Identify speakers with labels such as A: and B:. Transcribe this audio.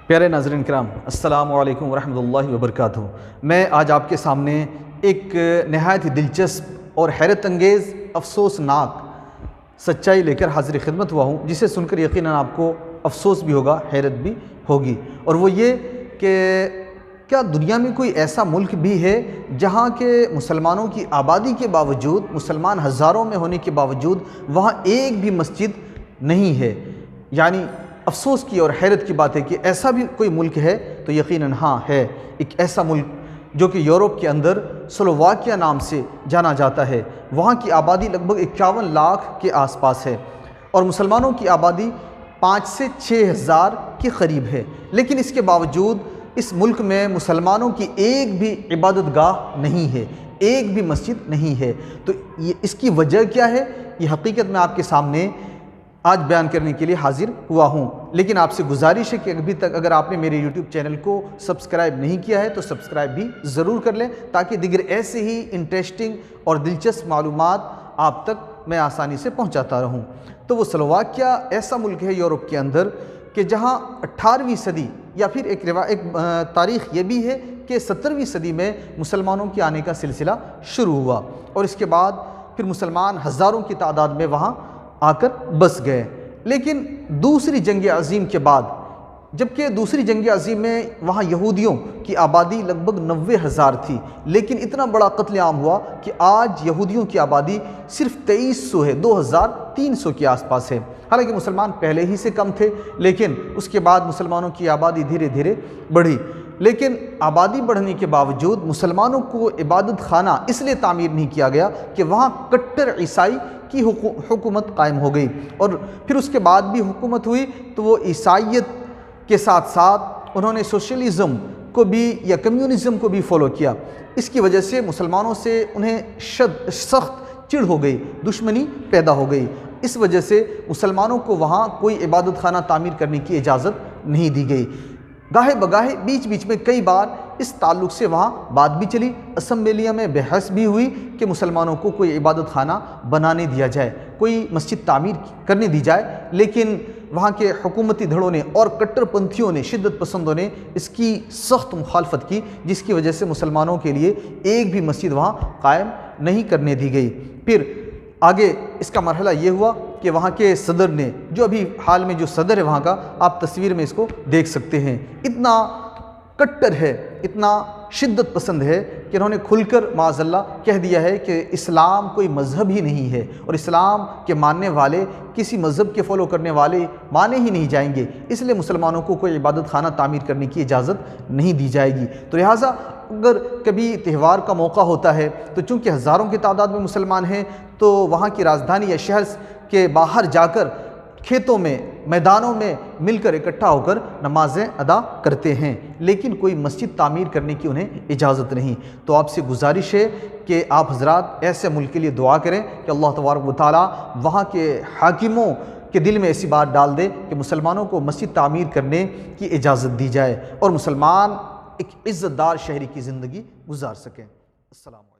A: پیارے ناظرین کرام، السلام علیکم ورحمۃ اللہ وبرکاتہ۔ میں آج آپ کے سامنے ایک نہایت ہی دلچسپ اور حیرت انگیز افسوسناک سچائی لے کر حاضر خدمت ہوا ہوں، جسے سن کر یقیناً آپ کو افسوس بھی ہوگا، حیرت بھی ہوگی۔ اور وہ یہ کہ کیا دنیا میں کوئی ایسا ملک بھی ہے جہاں کے مسلمانوں کی آبادی کے باوجود، مسلمان ہزاروں میں ہونے کے باوجود وہاں ایک بھی مسجد نہیں ہے؟ یعنی افسوس کی اور حیرت کی بات ہے کہ ایسا بھی کوئی ملک ہے تو یقیناً ہاں ہے۔ ایک ایسا ملک جو کہ یورپ کے اندر سلوواکیہ نام سے جانا جاتا ہے، وہاں کی آبادی لگ بھگ 51 لاکھ کے آس پاس ہے اور مسلمانوں کی آبادی 5 سے 6 ہزار کے قریب ہے، لیکن اس کے باوجود اس ملک میں مسلمانوں کی ایک بھی عبادت گاہ نہیں ہے، ایک بھی مسجد نہیں ہے۔ تو اس کی وجہ کیا ہے؟ یہ حقیقت میں آپ کے سامنے آج بیان کرنے کے لیے حاضر ہوا ہوں، لیکن آپ سے گزارش ہے کہ ابھی تک اگر آپ نے میرے یوٹیوب چینل کو سبسکرائب نہیں کیا ہے تو سبسکرائب بھی ضرور کر لیں، تاکہ دیگر ایسے ہی انٹرسٹنگ اور دلچسپ معلومات آپ تک میں آسانی سے پہنچاتا رہوں۔ تو وہ سلوواکیہ ایسا ملک ہے یورپ کے اندر کہ جہاں 18ویں صدی یا پھر ایک تاریخ یہ بھی ہے کہ 17ویں صدی میں مسلمانوں کے آنے کا سلسلہ شروع ہوا، اور اس کے بعد پھر مسلمان ہزاروں کی تعداد میں وہاں آ کر بس گئے۔ لیکن دوسری جنگ عظیم کے بعد، جبکہ دوسری جنگ عظیم میں وہاں یہودیوں کی آبادی لگ بھگ 90,000 تھی، لیکن اتنا بڑا قتل عام ہوا کہ آج یہودیوں کی آبادی صرف 2300 ہے، 2300 کے آس پاس ہے۔ حالانکہ مسلمان پہلے ہی سے کم تھے، لیکن اس کے بعد مسلمانوں کی آبادی دھیرے دھیرے بڑھی۔ لیکن آبادی بڑھنے کے باوجود مسلمانوں کو عبادت خانہ اس لیے تعمیر نہیں کیا گیا کہ وہاں کٹر عیسائی کی حکومت قائم ہو گئی، اور پھر اس کے بعد بھی حکومت ہوئی تو وہ عیسائیت کے ساتھ ساتھ انہوں نے سوشلزم کو بھی یا کمیونزم کو بھی فالو کیا۔ اس کی وجہ سے مسلمانوں سے انہیں سخت چڑ ہو گئی، دشمنی پیدا ہو گئی۔ اس وجہ سے مسلمانوں کو وہاں کوئی عبادت خانہ تعمیر کرنے کی اجازت نہیں دی گئی۔ گاہے بگاہے بیچ میں کئی بار اس تعلق سے وہاں بات بھی چلی، اسمبلیوں میں بحث بھی ہوئی کہ مسلمانوں کو کوئی عبادت خانہ بنانے دیا جائے، کوئی مسجد تعمیر کرنے دی جائے، لیکن وہاں کے حکومتی دھڑوں نے اور کٹر پنتھیوں نے، شدت پسندوں نے اس کی سخت مخالفت کی، جس کی وجہ سے مسلمانوں کے لیے ایک بھی مسجد وہاں قائم نہیں کرنے دی گئی۔ پھر آگے اس کا مرحلہ یہ ہوا کہ وہاں کے صدر نے، جو ابھی حال میں جو صدر ہے وہاں کا، آپ تصویر میں اس کو دیکھ سکتے ہیں، اتنا کٹر ہے، اتنا شدت پسند ہے کہ انہوں نے کھل کر معاذ اللہ کہہ دیا ہے کہ اسلام کوئی مذہب ہی نہیں ہے، اور اسلام کے ماننے والے کسی مذہب کے فالو کرنے والے مانے ہی نہیں جائیں گے، اس لیے مسلمانوں کو کوئی عبادت خانہ تعمیر کرنے کی اجازت نہیں دی جائے گی۔ تو لہٰذا اگر کبھی تہوار کا موقع ہوتا ہے تو چونکہ ہزاروں کی تعداد میں مسلمان ہیں، تو وہاں کی راجدھانی یا شہر کے باہر جا کر کھیتوں میں، میدانوں میں مل کر اکٹھا ہو کر نمازیں ادا کرتے ہیں، لیکن کوئی مسجد تعمیر کرنے کی انہیں اجازت نہیں۔ تو آپ سے گزارش ہے کہ آپ حضرات ایسے ملک کے لیے دعا کریں کہ اللہ تبارک و تعالیٰ وہاں کے حاکموں کے دل میں ایسی بات ڈال دے کہ مسلمانوں کو مسجد تعمیر کرنے کی اجازت دی جائے اور مسلمان ایک عزت دار شہری کی زندگی گزار سکیں۔ السلام علیکم۔